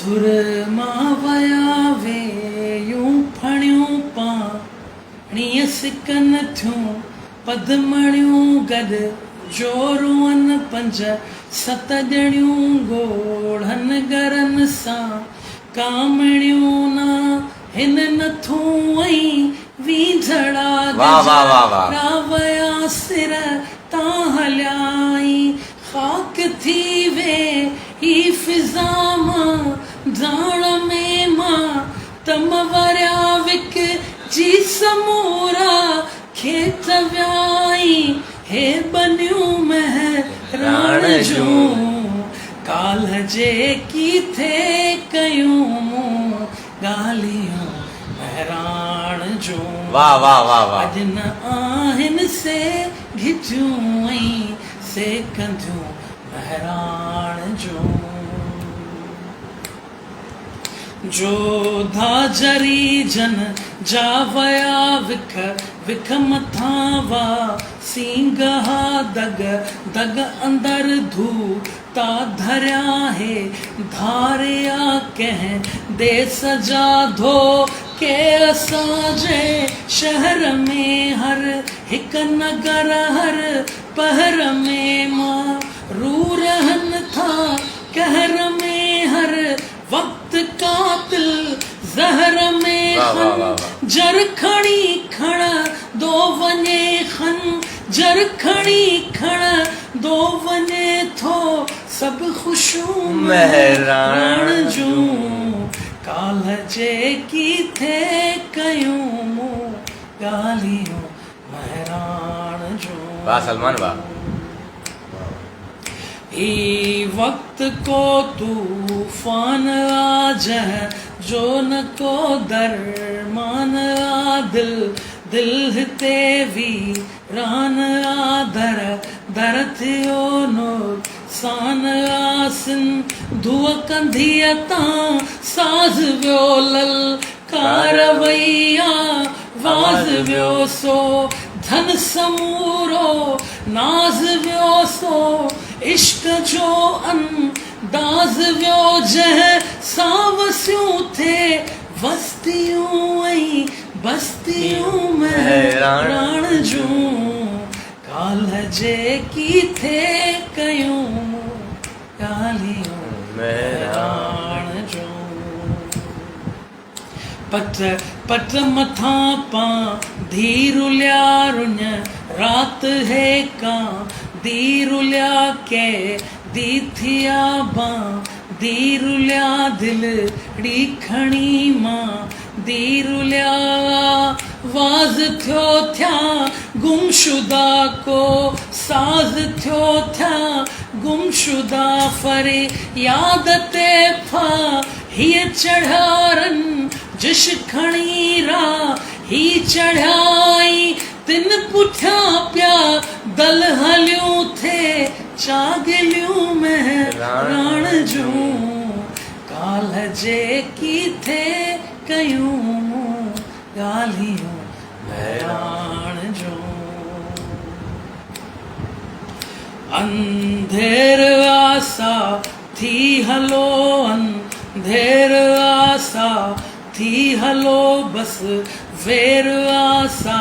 सुर मां वया वे यूं फणियूं पाणीअ सिकन थियूं पदमणियूं गॾु जोरुअन पंज सत ॼणियूं ॻोढ़नि गरनि सां कामणियूं ना हिन नथूं ऐं वीझड़ा रावया सिर तां हलियाई खाक थी वे ही फिज़ा मां जाण में मां तम वरिया विक जी समूरा खेत व्याई हे बनियूं महराण जूं काल जे की थे कयूं ॻाल्हियूं महराण जूं वाह वाह वाह वाह अॼु न आहिनि से घिटियूं ऐं से कंदियूं महराण जूं जोधा जरी जन जा वया विख विख मथां वा सींगहा दग दग अंदर धू ता धरिया है धारिया कंहिं देस जा धो के असांजे शहर में हर हिक नगर हर पहर में मां रू रहन था कहर में हर वक्त कातिल जहर में खन जर खणी खण दो वने खन जर खणी खण दो वने थो सब खुशूं महराण जूं काल जे की थे कयूं ॻाल्हियूं महराण जूं वाह सलमान वाह ई वक्त को तूफान आज जो न को दरमान आ दिल दिल हिते वीरान आ दर दर थियो नुक़सान आ सिंधुअ कंधीअ तां साज़ वियो ललकारवैया वाज़ वियो सो धन समूरो नाज़ वियो सो इश्क जो अंदाज़ वियो जंहिं सां वसियूं थे वस्तियूं ऐं बस्तियूं महराण जूं काल जे की थे कयूं ॻाल्हियूं महराण जूं पट पट मथां पां धीरुलिया रुन रात है कां दीरुलिया के दी थिया बां दीरुलिया दिल ड़ी खणी मां दीरुलिया वाज थियो थिया गुमशुदा को साज थियो थिया गुमशुदा फरे याद ते फा हीअ चढ़ारन जिश खणी रा ही चढ़ाई तिन पुठिया पिया दल हलियूं थे चागलियूं महराण जूं काल जे की थे कयूं ॻाल्हियूं महराण जूं अंधेर आसा थी हलो अंधेर आसा थी हलो बस वेर आसा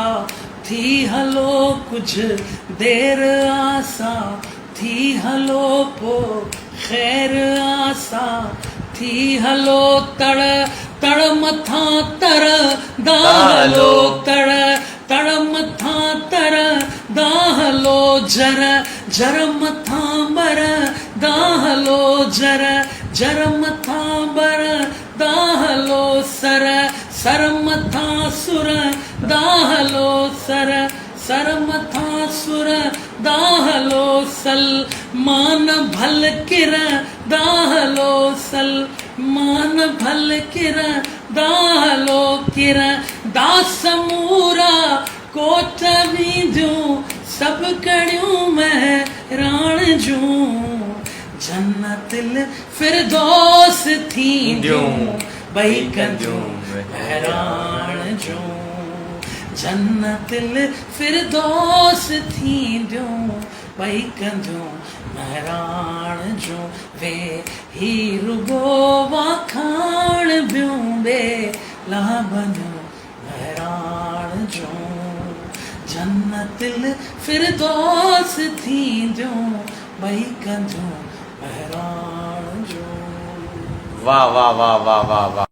थी हलो कुछ देर आसा थी हलो पो खैर आसा थी हलो तड़ तड़ मथा तर दाहलो तड़ तड़ मथा तर दाहलो जर जर मथा बर दाहलो जर जर मथा बर दाहलो सर सर मथा सुर दाहलो सर सर मथा सुर दाहलो सल मान भल किर दाहलो सल मान भल किर दाहलो किर दास मूरा कोट वींदियूं सब कड़ियूं महराण जूं जन्नतिल फिरदौस थींदियूं बई कंदियूं महराण जूं जन्नतिल फिरदौस थींदियूं बई कंदियूं महराण जूं वे ही रुगो वाखा बनो बहरान जो जन्नतिल फिरदौस थींदो भई कंजो बहरान जो वाह वाह वाह वाह वाह वाह